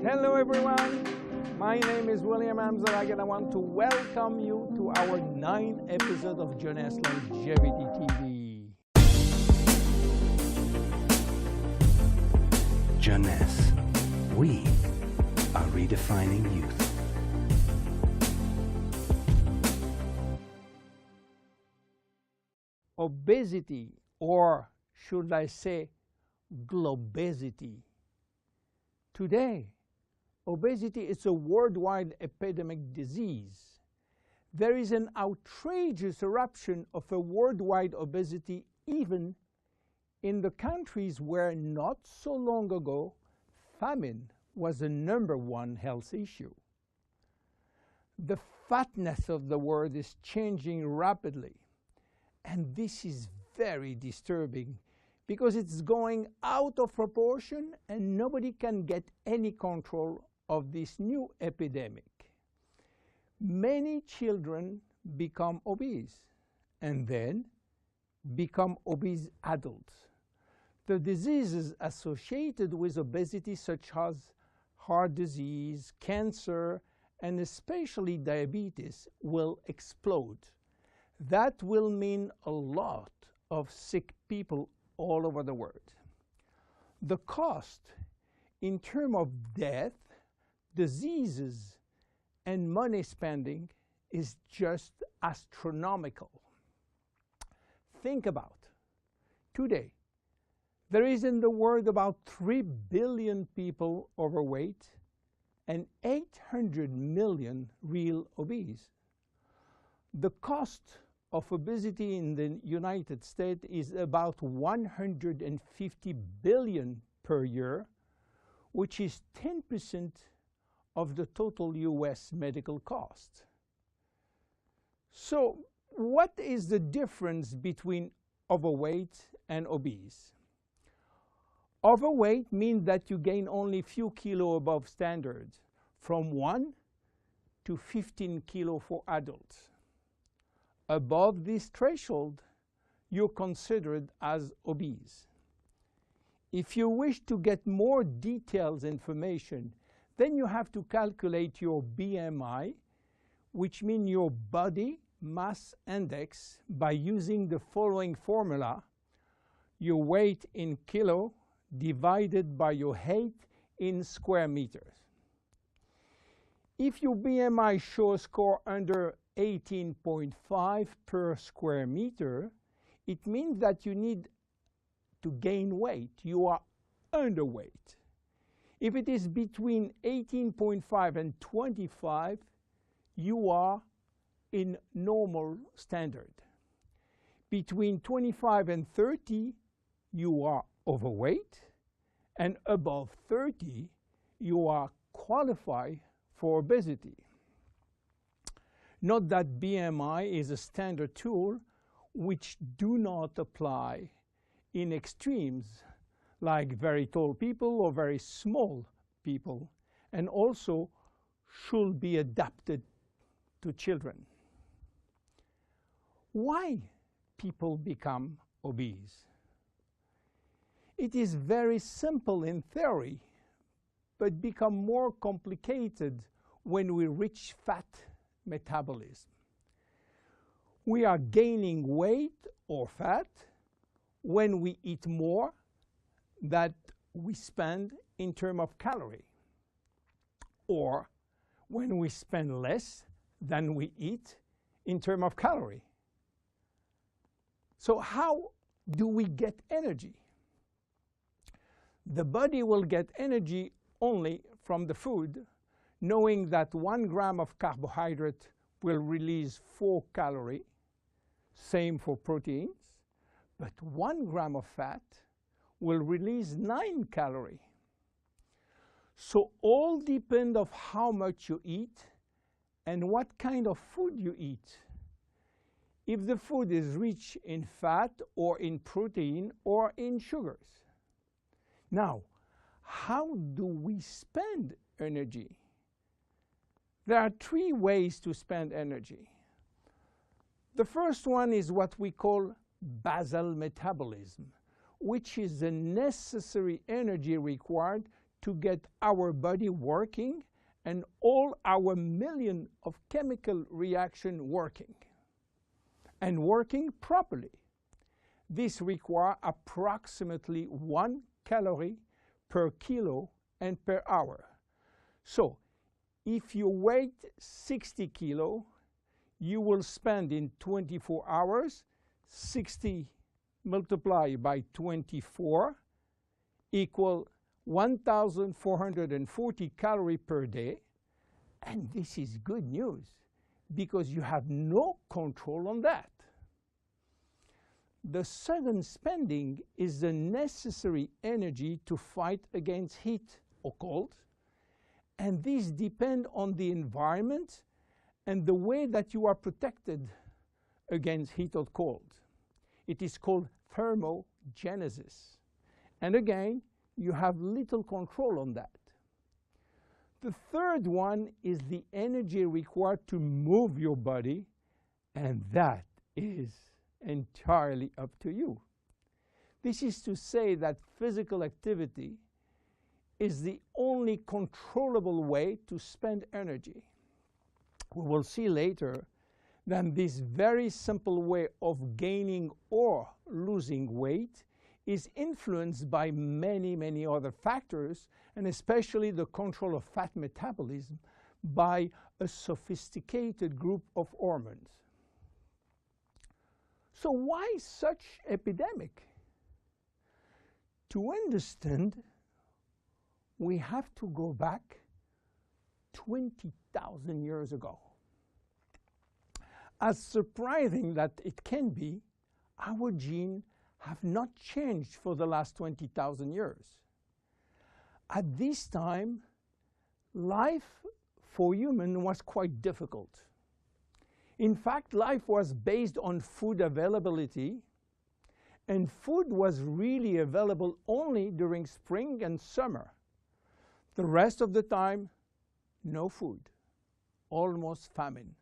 Hello everyone, my name is William Amzalag and I want to welcome you to our 9th episode of Jeunesse Longevity TV. Jeunesse, we are redefining youth. Obesity, or should I say globesity. Today, obesity is a worldwide epidemic disease. There is an outrageous eruption of a worldwide obesity even in the countries where not so long ago famine was the #1 health issue. The fatness of the world is changing rapidly, and this is very disturbing because it's going out of proportion and nobody can get any control of this new epidemic. Many children become obese and then become obese adults. The diseases associated with obesity, such as heart disease, cancer, and especially diabetes, will explode. That will mean a lot of sick people all over the world. The cost in terms of death, diseases, and money spending is just astronomical. Think about today. There is in the world about 3 billion people overweight and 800 million real obese. The cost of obesity in the United States is about $150 billion per year, which is 10% of the total US medical cost. So what is the difference between overweight and obese? Overweight means that you gain only a few kilos above standard, from 1 to 15 kilos for adults. Above this threshold, you're considered as obese. If you wish to get more detailed information, then you have to calculate your BMI, which means your body mass index, by using the following formula: your weight in kilo divided by your height in square meters. If your BMI shows score under 18.5 per square meter, it means that you need to gain weight. You are underweight. If it is between 18.5 and 25, you are in normal standard. Between 25 and 30, you are overweight, and above 30, you are qualified for obesity. Note that BMI is a standard tool which do not apply in extremes like very tall people or very small people, and also should be adapted to children. Why people become obese? It is very simple in theory, but become more complicated when we reach fat metabolism. We are gaining weight or fat when we eat more than we spend in terms of calorie, or when we spend less than we eat in terms of calorie. So how do we get energy? The body will get energy only from the food, knowing that 1 gram of carbohydrate will release 4 calories, same for proteins, but 1 gram of fat will release 9 calories. So all depend on how much you eat and what kind of food you eat. If the food is rich in fat or in protein or in sugars. Now, how do we spend energy? There are 3 ways to spend energy. The first one is what we call basal metabolism, which is the necessary energy required to get our body working and all our million of chemical reaction working and working properly. This requires approximately 1 calorie per kilo and per hour. So if you weigh 60 kilo, you will spend in 24 hours 60 multiplied by 24 equal 1,440 calories per day. And this is good news because you have no control on that. The second spending is the necessary energy to fight against heat or cold. And these depend on the environment and the way that you are protected against heat or cold. It is called thermogenesis. And again, you have little control on that. The third one is the energy required to move your body, and that is entirely up to you. This is to say that physical activity is the only controllable way to spend energy. We will see later that this very simple way of gaining or losing weight is influenced by many, many other factors, and especially the control of fat metabolism by a sophisticated group of hormones. So why such epidemic? To understand, we have to go back 20,000 years ago. As surprising that it can be, our genes have not changed for the last 20,000 years. At this time, life for humans was quite difficult. In fact, life was based on food availability, and food was really available only during spring and summer. The rest of the time, no food, almost famine.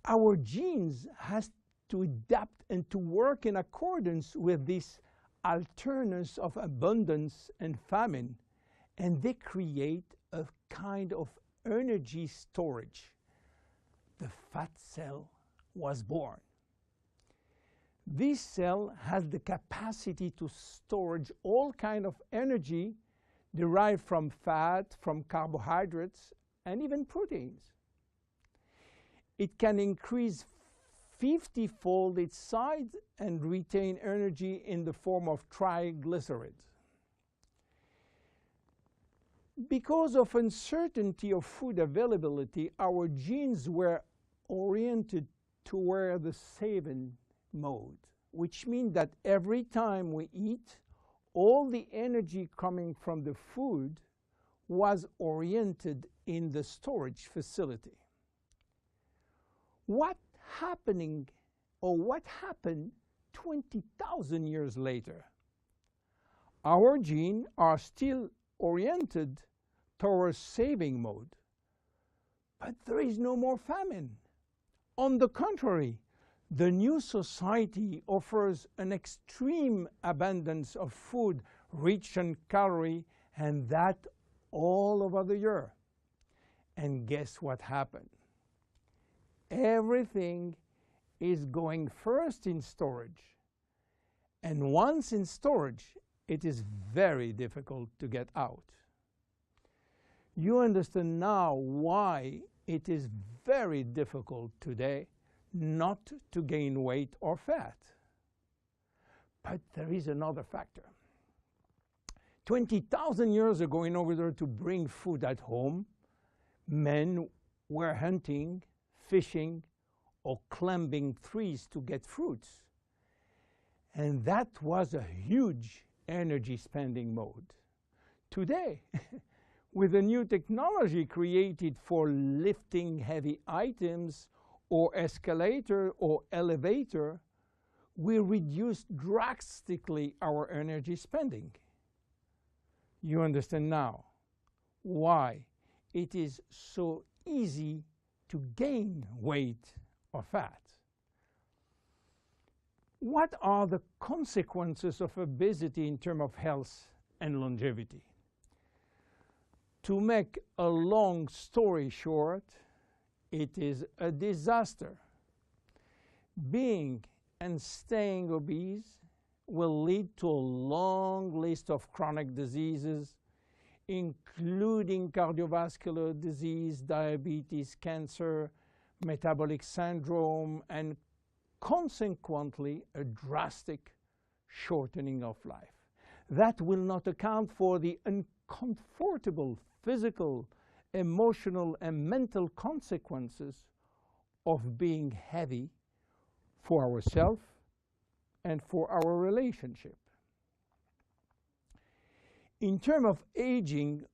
Our genes has to adapt and to work in accordance with this alternance of abundance and famine, and they create a kind of energy storage. The fat cell was born. This cell has the capacity to storage all kind of energy derived from fat, from carbohydrates, and even proteins. It can increase 50-fold its size and retain energy in the form of triglycerides. Because of uncertainty of food availability, our genes were oriented toward the saving mode, which means that every time we eat, all the energy coming from the food was oriented in the storage facility. What happened 20,000 years later? Our genes are still oriented towards saving mode, but there is no more famine. On the contrary, the new society offers an extreme abundance of food rich in calories, and that all over the year. And guess what happened? Everything is going first in storage. And once in storage, it is very difficult to get out. You understand now why it is very difficult today not to gain weight or fat. But there is another factor. 20,000 years ago, in order to bring food at home, men were hunting, fishing, or climbing trees to get fruits. And that was a huge energy spending mode. Today, with a new technology created for lifting heavy items or escalator or elevator, we reduce drastically our energy spending. You understand now why it is so easy to gain weight or fat. What are the consequences of obesity in terms of health and longevity? To make a long story short, it is a disaster. Being and staying obese will lead to a long list of chronic diseases, including cardiovascular disease, diabetes, cancer, metabolic syndrome, and consequently a drastic shortening of life. That will not account for the uncomfortable physical, emotional, and mental consequences of being heavy for ourselves and for our relationship. In terms of aging,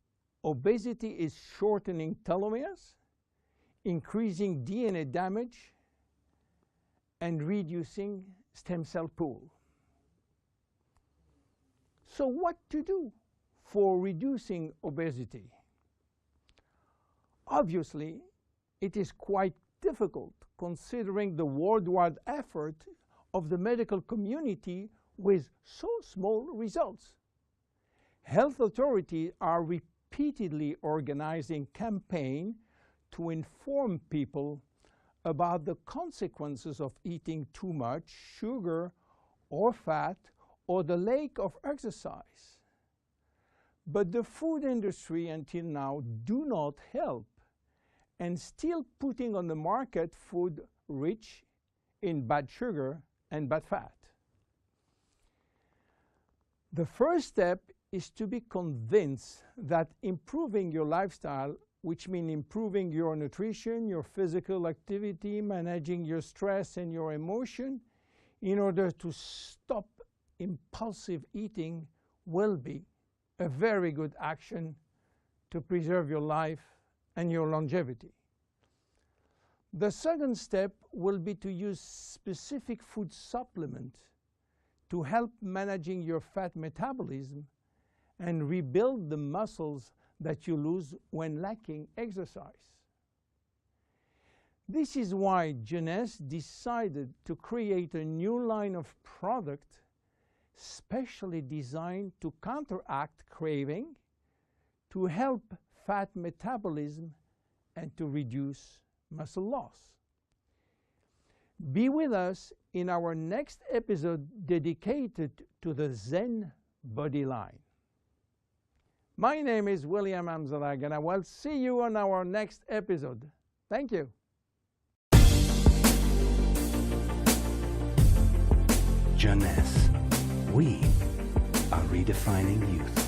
obesity is shortening telomeres, increasing DNA damage, and reducing stem cell pool. So what to do for reducing obesity? Obviously, it is quite difficult considering the worldwide effort of the medical community with so small results. Health authorities are repeatedly organizing campaigns to inform people about the consequences of eating too much sugar or fat or the lack of exercise. But the food industry until now do not help and still putting on the market food rich in bad sugar and bad fat. The first step is to be convinced that improving your lifestyle, which means improving your nutrition, your physical activity, managing your stress and your emotion, in order to stop impulsive eating, will be a very good action to preserve your life and your longevity. The second step will be to use specific food supplements to help managing your fat metabolism and rebuild the muscles that you lose when lacking exercise. This is why Jeunesse decided to create a new line of product specially designed to counteract craving, to help fat metabolism, and to reduce muscle loss. Be with us in our next episode dedicated to the Zen body line. My name is William Amzalag, and I will see you on our next episode. Thank you. Jeunesse. We are redefining youth.